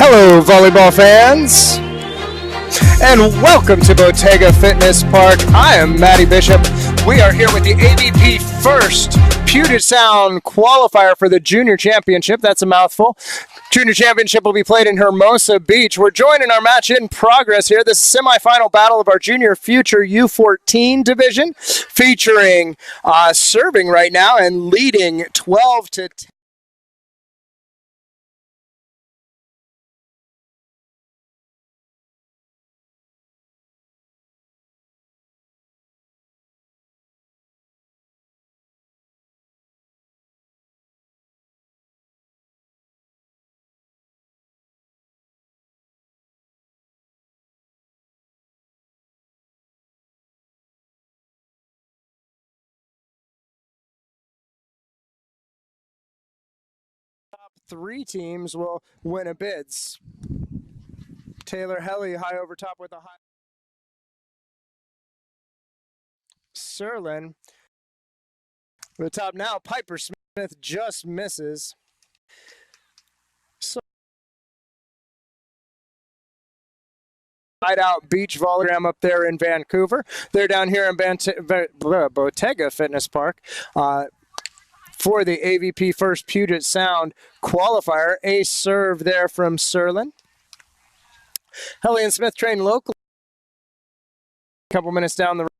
Hello, volleyball fans, and welcome to Bottega Fitness Park. I am Matty Bishop. We are here with the AVPFirst Puget Sound Qualifier for the Junior Championship. That's a mouthful. Junior Championship will be played in Hermosa Beach. We're joining our match in progress here. This is semifinal battle of our Junior Future U14 division, featuring serving right now and leading 12-10. Three teams will win a bids. Taylor Helle high over top with a high. Serlin. The top now, Piper Smith just misses. So Hideout Beach Volleyball up there in Vancouver. They're down here in Bottega Fitness Park. For the AVPFirst Puget Sound Qualifier. Ace serve there from Serlin. Helle and Smith train locally. A couple minutes down the road.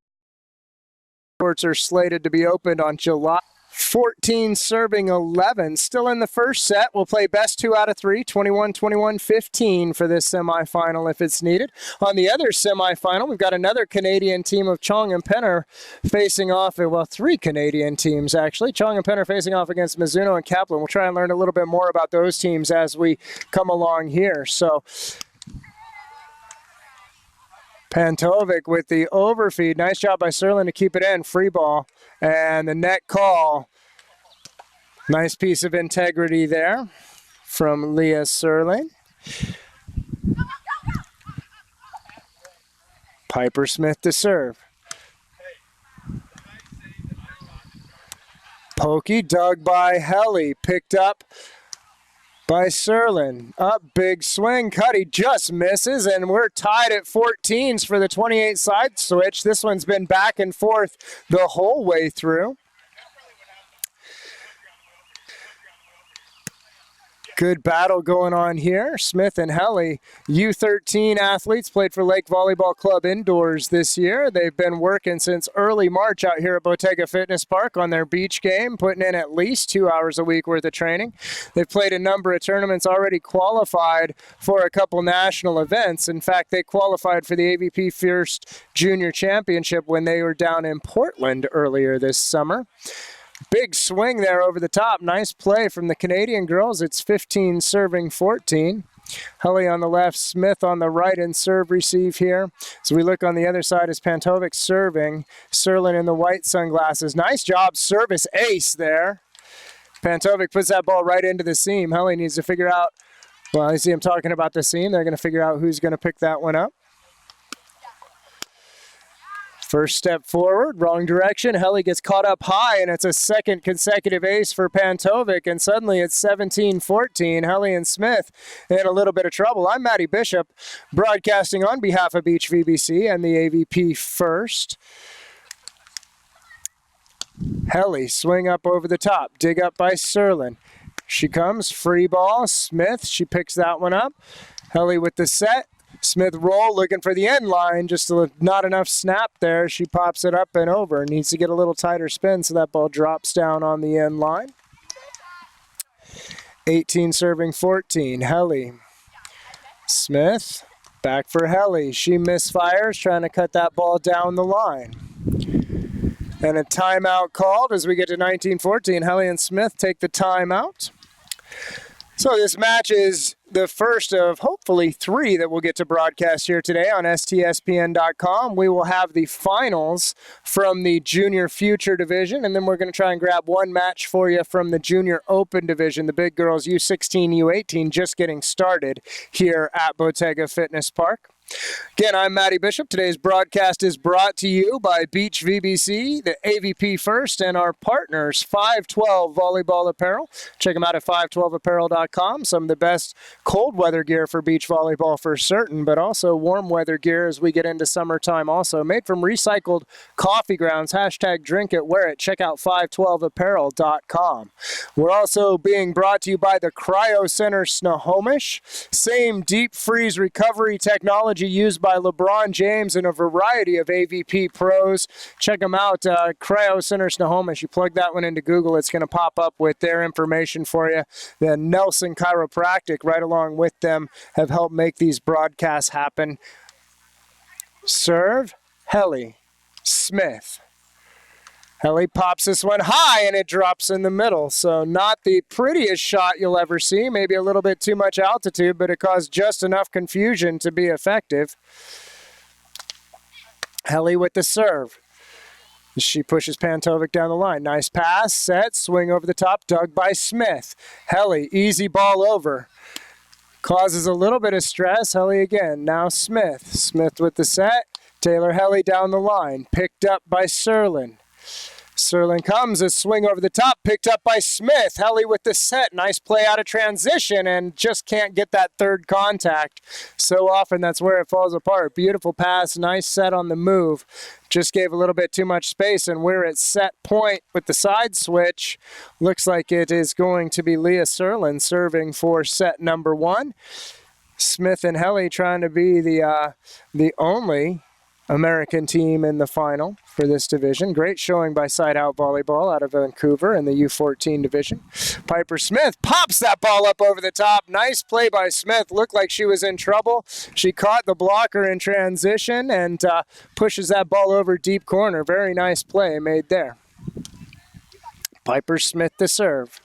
Courts are slated to be opened on July 14, serving 11. Still in the first set. We'll play best 2 out of 3, 21-21-15 for this semifinal if it's needed. On the other semifinal, we've got another Canadian team of Chong and Penner facing off, well, 3 Canadian teams actually. Chong and Penner facing off against Mizuno and Kaplan. We'll try and learn a little bit more about those teams as we come along here. So Pantovic with the overfeed. Nice job by Serlin to keep it in. Free ball. And the net call. Nice piece of integrity there from Leah Serlin. Piper Smith to serve. Pokey dug by Helle. Picked up by Serlin. Up, big swing. Cuddy just misses, and we're tied at 14s for the 28 side switch. This one's been back and forth the whole way through. Good battle going on here. Smith and Helle, U13 athletes, played for Lake Volleyball Club indoors this year. They've been working since early March out here at Bottega Fitness Park on their beach game, putting in at least 2 hours a week worth of training. They've played a number of tournaments, already qualified for a couple national events. In fact, they qualified for the AVPFirst Junior Championship when they were down in Portland earlier this summer. Big swing there over the top. Nice play from the Canadian girls. It's 15 serving 14. Helle on the left, Smith on the right in serve receive here. So we look on the other side as Pantovic serving. Serlin in the white sunglasses. Nice job, service ace there. Pantovic puts that ball right into the seam. Helle needs to figure out, well, I see him talking about the seam. They're going to figure out who's going to pick that one up. First step forward, wrong direction. Helle gets caught up high, and it's a second consecutive ace for Pantovic, and suddenly it's 17-14. Helle and Smith in a little bit of trouble. I'm Matty Bishop, broadcasting on behalf of BeachVBC and the AVPFirst. Helle swing up over the top, dig up by Serlin. She comes, free ball, Smith, she picks that one up. Helle with the set. Smith roll, looking for the end line, just not enough snap there. She pops it up and over. Needs to get a little tighter spin so that ball drops down on the end line. 18 serving 14, Helle. Smith, back for Helle. She misfires, trying to cut that ball down the line. And a timeout called as we get to 19-14. Helle and Smith take the timeout. So this match is the first of hopefully 3 that we'll get to broadcast here today on STSPN.com. We will have the finals from the Junior Future Division, and then we're going to try and grab one match for you from the Junior Open Division, the big girls U16, U18, just getting started here at Bottega Fitness Park. Again, I'm Matty Bishop. Today's broadcast is brought to you by BeachVBC, the AVPFirst, and our partners, 512 Volleyball Apparel. Check them out at 512apparel.com. Some of the best cold weather gear for beach volleyball for certain, but also warm weather gear as we get into summertime also. Made from recycled coffee grounds. Hashtag drink it, wear it. Check out 512apparel.com. We're also being brought to you by the Cryo Center Snohomish. Same deep freeze recovery technology used by LeBron James and a variety of AVP pros. Check them out, Cryo Center Snohomish. You plug that one into Google, it's going to pop up with their information for you. The Nelson Chiropractic, right along with them, have helped make these broadcasts happen. Serve, Helle, Smith. Helle pops this one high, and it drops in the middle. So not the prettiest shot you'll ever see. Maybe a little bit too much altitude, but it caused just enough confusion to be effective. Helle with the serve. She pushes Pantovic down the line. Nice pass, set, swing over the top, dug by Smith. Helle, easy ball over. Causes a little bit of stress. Helle again. Now Smith. Smith with the set. Taylor Helle down the line. Picked up by Serlin. Serlin comes, a swing over the top, picked up by Smith. Helle with the set. Nice play out of transition and just can't get that third contact. So often that's where it falls apart. Beautiful pass, nice set on the move. Just gave a little bit too much space, and we're at set point with the side switch. Looks like it is going to be Leah Serlin serving for set number 1. Smith and Helle trying to be the only American team in the final for this division. Great showing by Side Out Volleyball out of Vancouver in the U14 division. Piper Smith pops that ball up over the top. Nice play by Smith. Looked like she was in trouble. She caught the blocker in transition and pushes that ball over deep corner. Very nice play made there. Piper Smith to serve.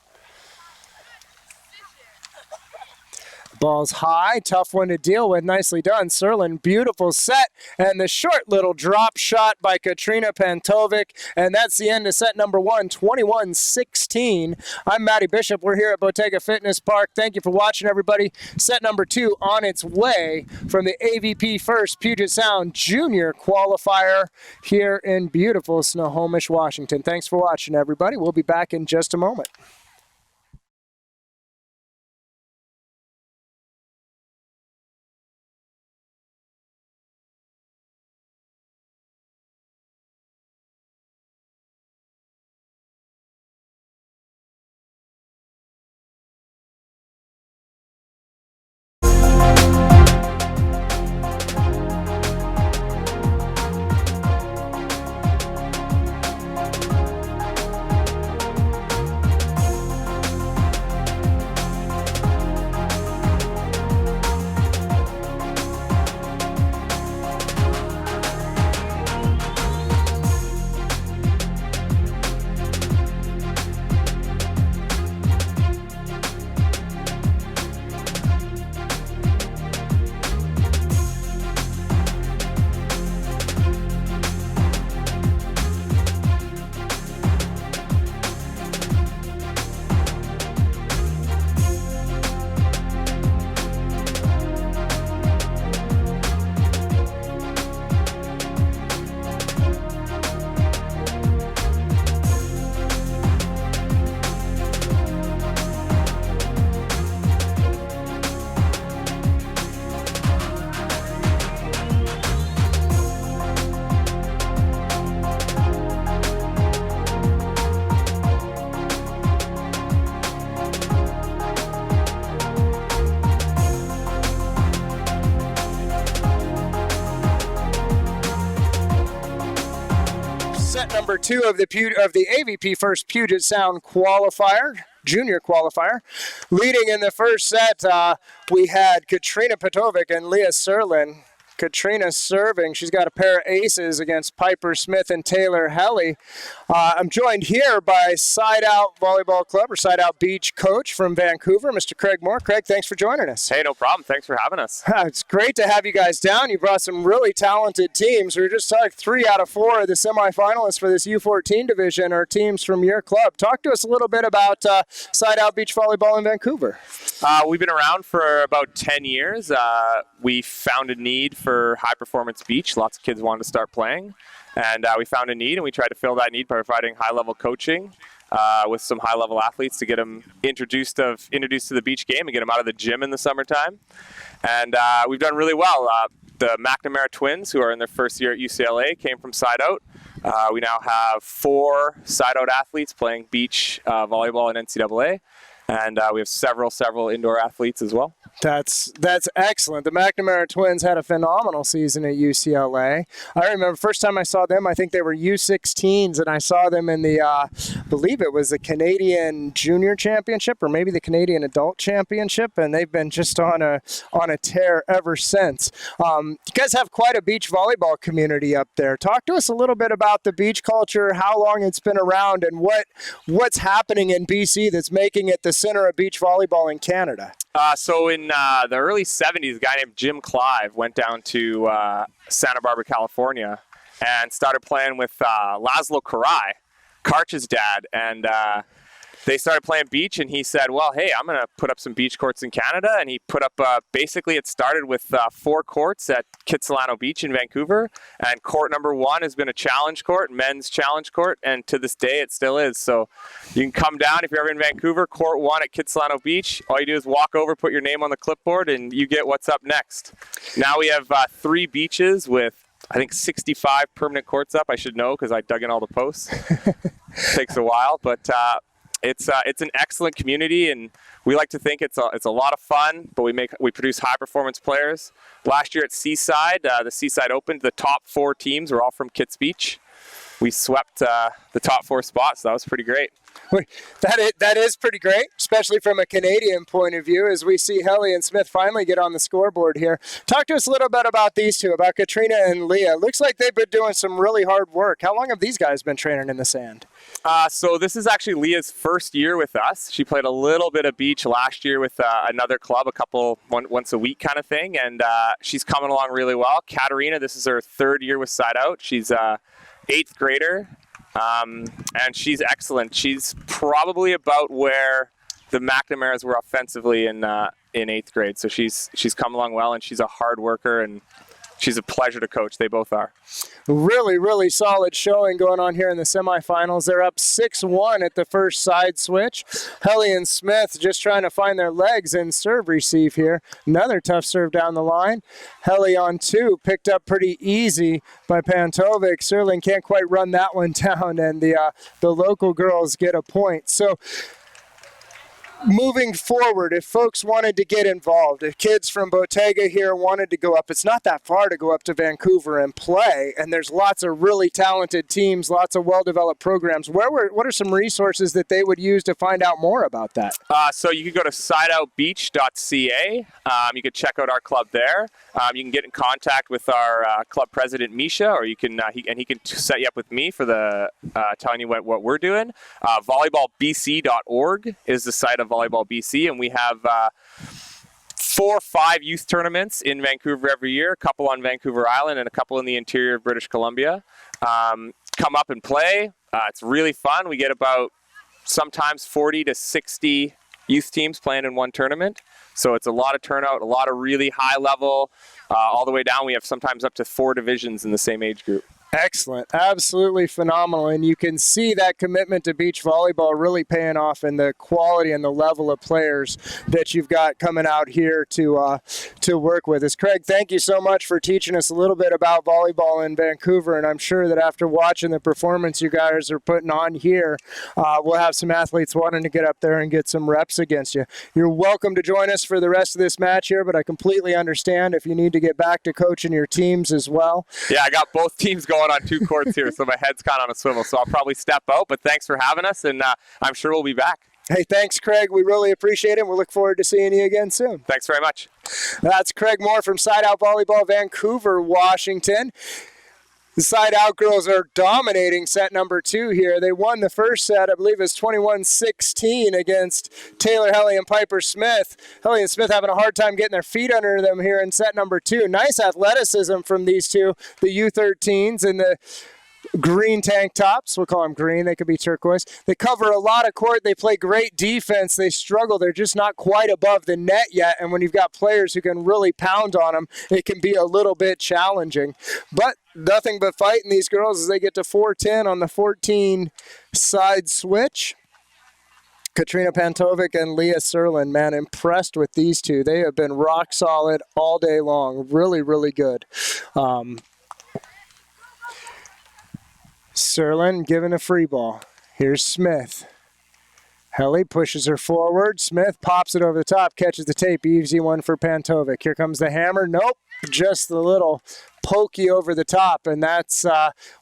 Ball's high, tough one to deal with, nicely done. Serlin, beautiful set, and the short little drop shot by Katarina Pantovic, and that's the end of set number 1, 21-16. I'm Matty Bishop. We're here at Bottega Fitness Park. Thank you for watching, everybody. Set number 2 on its way from the AVPFirst Puget Sound Junior Qualifier here in beautiful Snohomish, Washington. Thanks for watching, everybody. We'll be back in just a moment. Set number 2 of the AVPFirst Puget Sound Qualifier, Junior Qualifier. Leading in the first set, we had Katarina Pantovic and Leah Serlin Katarina serving. She's got a pair of aces against Piper, Smith, and Taylor Helle. I'm joined here by Side Out Volleyball Club or Side Out Beach coach from Vancouver, Mr. Craig Moore. Craig, thanks for joining us. Hey, no problem. Thanks for having us. It's great to have you guys down. You brought some really talented teams. We were just talking 3 out of 4 of the semifinalists for this U14 division are teams from your club. Talk to us a little bit about Side Out Beach Volleyball in Vancouver. We've been around for about 10 years. We found a need for high-performance beach. Lots of kids wanted to start playing. And we found a need, and we tried to fill that need by providing high-level coaching with some high-level athletes to get them introduced to the beach game and get them out of the gym in the summertime. And we've done really well. The McNamara twins, who are in their first year at UCLA, came from Side Out. We now have 4 Side Out athletes playing beach volleyball in NCAA. And we have several indoor athletes as well. That's excellent. The McNamara twins had a phenomenal season at UCLA. I remember first time I saw them, I think they were U16s, and I saw them in the, I believe it was the Canadian Junior Championship or maybe the Canadian Adult Championship, and they've been just on a tear ever since. You guys have quite a beach volleyball community up there. Talk to us a little bit about the beach culture, how long it's been around, and what's happening in BC that's making it the center of beach volleyball in Canada. So in the early 70s, a guy named Jim Clive went down to Santa Barbara, California, and started playing with Laszlo Karai, Karch's dad, and they started playing beach, and he said, well, hey, I'm going to put up some beach courts in Canada, and he put up, basically it started with 4 courts at Kitsilano Beach in Vancouver, and court number 1 has been a challenge court, men's challenge court, and to this day it still is. So you can come down if you're ever in Vancouver, court 1 at Kitsilano Beach. All you do is walk over, put your name on the clipboard, and you get what's up next. Now we have 3 beaches with, I think, 65 permanent courts up. I should know because I dug in all the posts. Takes a while, but it's an excellent community, and we like to think it's a lot of fun. But we produce high performance players. Last year at Seaside, the Seaside Open, the top 4 teams were all from Kits Beach. We swept the top 4 spots. So that was pretty great. That is pretty great, especially from a Canadian point of view, as we see Helle and Smith finally get on the scoreboard here. Talk to us a little bit about these two, about Katarina and Leah. Looks like they've been doing some really hard work. How long have these guys been training in the sand? So this is actually Leah's first year with us. She played a little bit of beach last year with another club, once a week kind of thing, and she's coming along really well. Katarina, this is her 3rd year with Side Out. She's 8th grader. And she's excellent. She's probably about where the McNamaras were offensively in 8th grade. So she's come along well, and she's a hard worker, and she's a pleasure to coach. They both are. Really, really solid showing going on here in the semifinals. They're up 6-1 at the first side switch. Helle and Smith just trying to find their legs in serve receive here. Another tough serve down the line. Helle on 2, picked up pretty easy by Pantovic. Serlin can't quite run that one down, and the local girls get a point. So moving forward, if folks wanted to get involved, if kids from Bottega here wanted to go up, it's not that far to go up to Vancouver and play, and there's lots of really talented teams, lots of well-developed programs. What are some resources that they would use to find out more about that? So you can go to sideoutbeach.ca. You can check out our club there. You can get in contact with our club president, Misha, or you can he can set you up with me for the telling you what we're doing. Volleyballbc.org is the site of Volleyball BC, and we have 4 or 5 youth tournaments in Vancouver every year, a couple on Vancouver Island and a couple in the interior of British Columbia. Come up and play. It's really fun. We get about sometimes 40 to 60 youth teams playing in one tournament. So it's a lot of turnout, a lot of really high level, all the way down. We have sometimes up to 4 divisions in the same age group. Excellent. Absolutely phenomenal. And you can see that commitment to beach volleyball really paying off in the quality and the level of players that you've got coming out here to work with us. Craig, thank you so much for teaching us a little bit about volleyball in Vancouver. And I'm sure that after watching the performance you guys are putting on here, we'll have some athletes wanting to get up there and get some reps against you. You're welcome to join us for the rest of this match here, but I completely understand if you need to get back to coaching your teams as well. Yeah, I got both teams going on 2 courts here, so my head's kind of on a swivel. So I'll probably step out, but thanks for having us, and I'm sure we'll be back. Hey, thanks, Craig. We really appreciate it. We look forward to seeing you again soon. Thanks very much. That's Craig Moore from Side Out Volleyball, Vancouver, Washington. The Side Out girls are dominating set number 2 here. They won the first set, I believe it was 21-16 against Taylor, Helle, and Piper Smith. Helle and Smith having a hard time getting their feet under them here in set number 2. Nice athleticism from these two, the U13s and the green tank tops. We'll call them green. They could be turquoise. They cover a lot of court. They play great defense. They struggle. They're just not quite above the net yet. And when you've got players who can really pound on them, it can be a little bit challenging. But nothing but fighting these girls as they get to 4-10 on the 14 side switch. Katarina Pantovic and Leah Serlin, man, impressed with these two. They have been rock solid all day long. Really, really good. Serlin giving a free ball. Here's Smith. Helle pushes her forward. Smith pops it over the top, catches the tape. Easy one for Pantovic. Here comes the hammer. Nope, just the little pokey over the top. And that's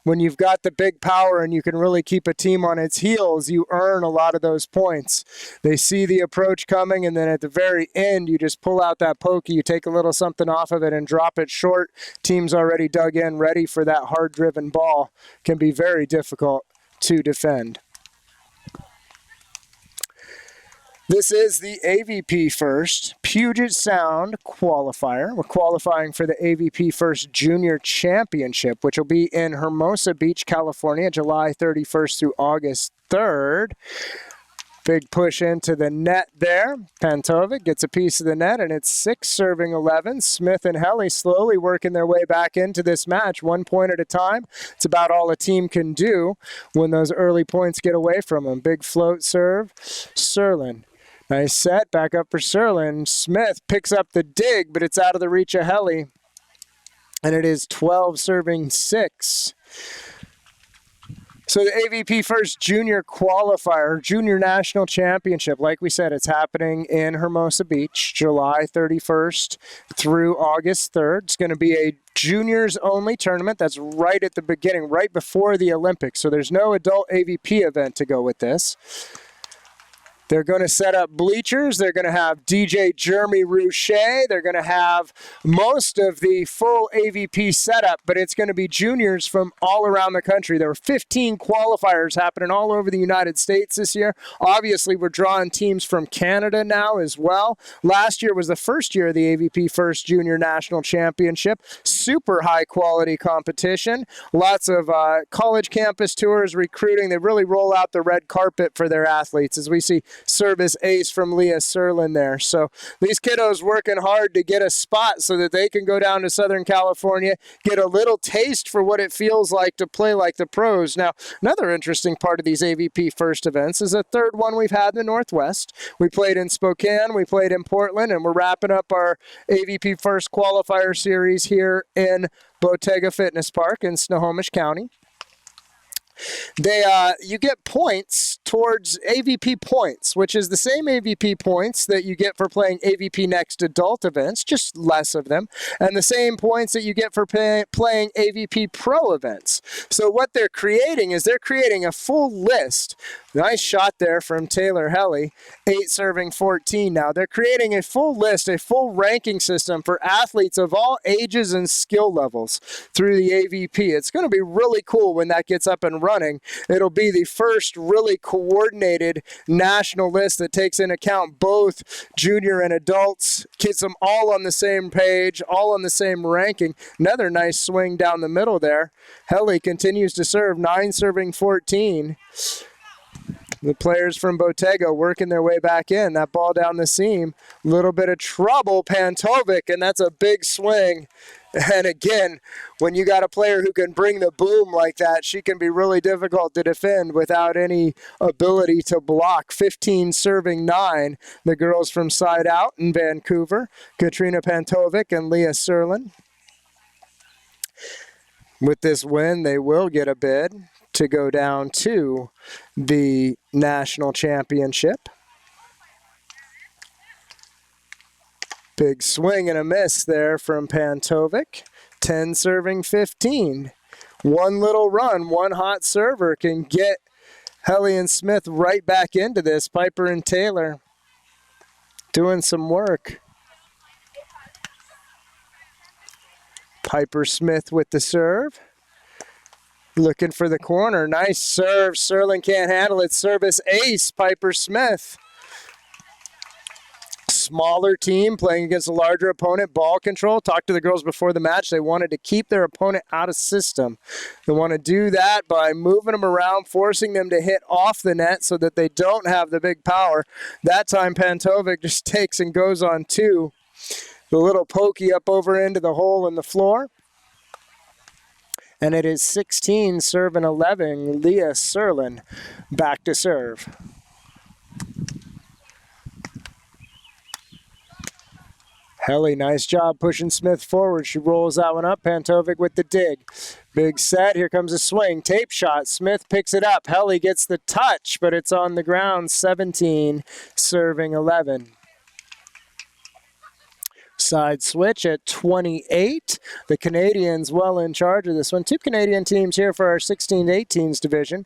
when you've got the big power and you can really keep a team on its heels, you earn a lot of those points. They see the approach coming, and then at the very end, you just pull out that pokey, you take a little something off of it and drop it short. Team's already dug in, ready for that hard-driven ball. Can be very difficult to defend. This is the AVPFirst Puget Sound Qualifier. We're qualifying for the AVPFirst Junior Championship, which will be in Hermosa Beach, California, July 31st through August 3rd. Big push into the net there. Pantovic gets a piece of the net, and it's 6-11. Smith and Helle slowly working their way back into this match, 1 point at a time. It's about all a team can do when those early points get away from them. Big float serve. Serlin. Nice set, back up for Serlin. Smith picks up the dig, but it's out of the reach of Helle. And it is 12-6. So the AVPFirst Junior Qualifier, Junior National Championship, like we said, it's happening in Hermosa Beach, July 31st through August 3rd. It's going to be a juniors-only tournament. That's right at the beginning, right before the Olympics. So there's no adult AVP event to go with this. They're going to set up bleachers. They're going to have DJ Jeremy Rouchet. They're going to have most of the full AVP setup, but it's going to be juniors from all around the country. There were 15 qualifiers happening all over the United States this year. Obviously, we're drawing teams from Canada now as well. Last year was the first year of the AVPFirst Junior National Championship. Super high-quality competition. Lots of college campus tours, recruiting. They really roll out the red carpet for their athletes, as we see service ace from Leah Serlin there. So these kiddos working hard to get a spot so that they can go down to Southern California, get a little taste for what it feels like to play like the pros. Now, another interesting part of these AVPFirst events is the third one we've had in the Northwest. We played in Spokane, we played in Portland, and we're wrapping up our AVPFirst qualifier series here in Bottega Fitness Park in Snohomish County. You get points towards AVP points, which is the same AVP points that you get for playing AVP Next adult events, just less of them, and the same points that you get for playing AVP Pro events. So what they're creating is they're creating a full list. Nice shot there from Taylor Helle, 8-14 now. They're creating a full list, a full ranking system for athletes of all ages and skill levels through the AVP. It's going to be really cool when that gets up and running. It'll be the first really coordinated national list that takes into account both junior and adults, gets them all on the same page, all on the same ranking. Another nice swing down the middle there. Helle continues to serve, 9-14. The players from Bottega working their way back in. That ball down the seam. Little bit of trouble, Pantovic, and that's a big swing. And again, when you got a player who can bring the boom like that, she can be really difficult to defend without any ability to block. 15-9, the girls from Side Out in Vancouver. Katarina Pantovic and Leah Serlin. With this win, they will get a bid to go down to the national championship. Big swing and a miss there from Pantovic. 10-15. One little run, one hot server can get Helle and Smith right back into this. Piper and Taylor doing some work. Piper Smith with the serve. Looking for the corner. Nice serve. Serlin can't handle it. Service ace, Piper Smith. Smaller team playing against a larger opponent. Ball control. Talked to the girls before the match. They wanted to keep their opponent out of system. They want to do that by moving them around, forcing them to hit off the net so that they don't have the big power. That time Pantovic just takes and goes on two. The little pokey up over into the hole in the floor. And it is 16 serving 11. Leah Serlin back to serve. Helle, nice job pushing Smith forward. She rolls that one up. Pantovic with the dig. Big set. Here comes a swing. Tape shot. Smith picks it up. Helle gets the touch, but it's on the ground. 17 serving 11. Side switch at 28. The Canadians well in charge of this one. Two Canadian teams here for our 16-18s division.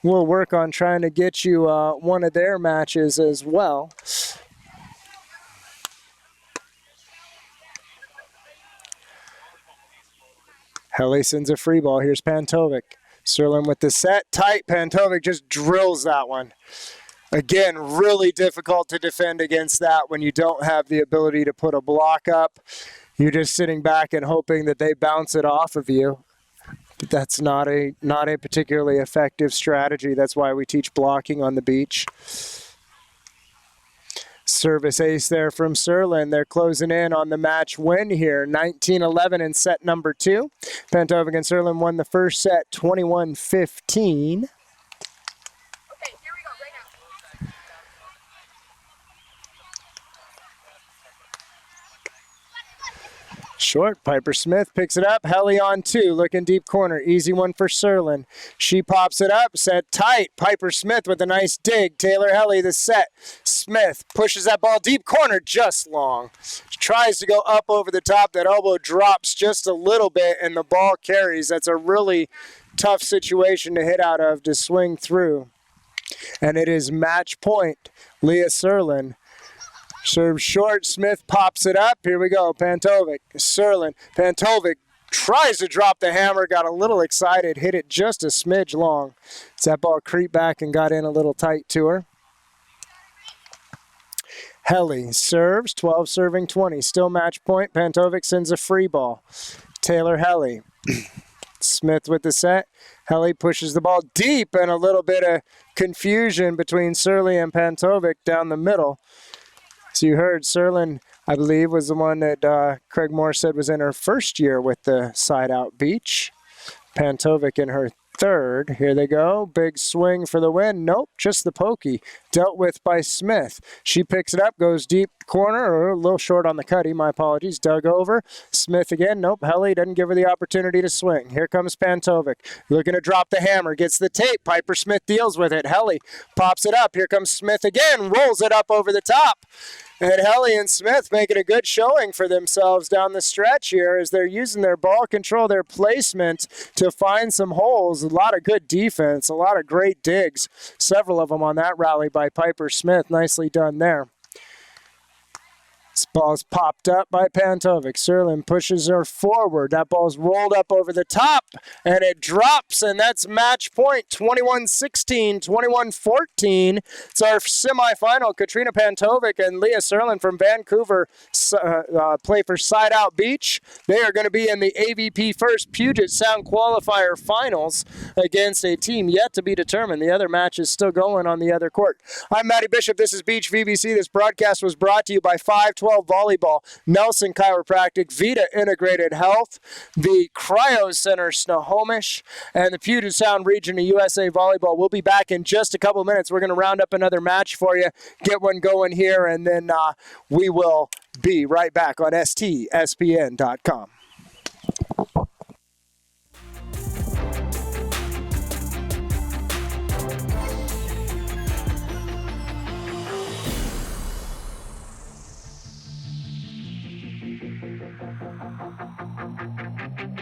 We'll work on trying to get you one of their matches as well. Helle sends a free ball. Here's Pantovic. Serlin with the set. Tight. Pantovic just drills that one. Again, really difficult to defend against that when you don't have the ability to put a block up. You're just sitting back and hoping that they bounce it off of you. But that's not a particularly effective strategy. That's why we teach blocking on the beach. Service ace there from Serlin. They're closing in on the match win here. 19-11 in set number 2. Pantovic and Serlin won the first set 21-15. Short, Piper Smith picks it up. Helle on 2, looking deep corner. Easy one for Serlin. She pops it up, set tight. Piper Smith with a nice dig. Taylor Helle the set. Smith pushes that ball deep corner, just long. She tries to go up over the top. That elbow drops just a little bit, and the ball carries. That's a really tough situation to hit out of, to swing through. And it is match point. Leah Serlin. Serve short, Smith pops it up. Here we go, Pantovic, Serlin. Pantovic tries to drop the hammer, got a little excited, hit it just a smidge long. That ball creeped back and got in a little tight to her. Helle serves, 12 serving 20. Still match point. Pantovic sends a free ball. Taylor Helle. Smith with the set. Helle pushes the ball deep, and a little bit of confusion between Serlin and Pantovic down the middle. So you heard Serlin, I believe, was the one that Craig Moore said was in her first year with the side-out beach. Pantovic in her third. Here they go. Big swing for the win. Nope, just the pokey. Dealt with by Smith. She picks it up, goes deep corner, or a little short on the cutty, my apologies. Dug over. Smith again. Nope, Helle doesn't give her the opportunity to swing. Here comes Pantovic. Looking to drop the hammer. Gets the tape. Piper Smith deals with it. Helle pops it up. Here comes Smith again. Rolls it up over the top. And Helle and Smith making a good showing for themselves down the stretch here as they're using their ball control, their placement to find some holes. A lot of good defense, a lot of great digs. Several of them on that rally by Piper Smith. Nicely done there. This ball's popped up by Pantovic. Serlin pushes her forward. That ball's rolled up over the top, and it drops, and that's match point. 21-16, 21-14. It's our semifinal. Katarina Pantovic and Leah Serlin from Vancouver play for Side Out Beach. They are going to be in the AVPFirst Puget Sound Qualifier Finals against a team yet to be determined. The other match is still going on the other court. I'm Matty Bishop. This is BeachVBC. This broadcast was brought to you by 512 Volleyball, Nelson Chiropractic, Vita Integrated Health, the Cryo Center Snohomish, and the Puget Sound Region of USA Volleyball. We'll be back in just a couple minutes. We're going to round up another match for you, get one going here, and then we will be right back on STSPN.com.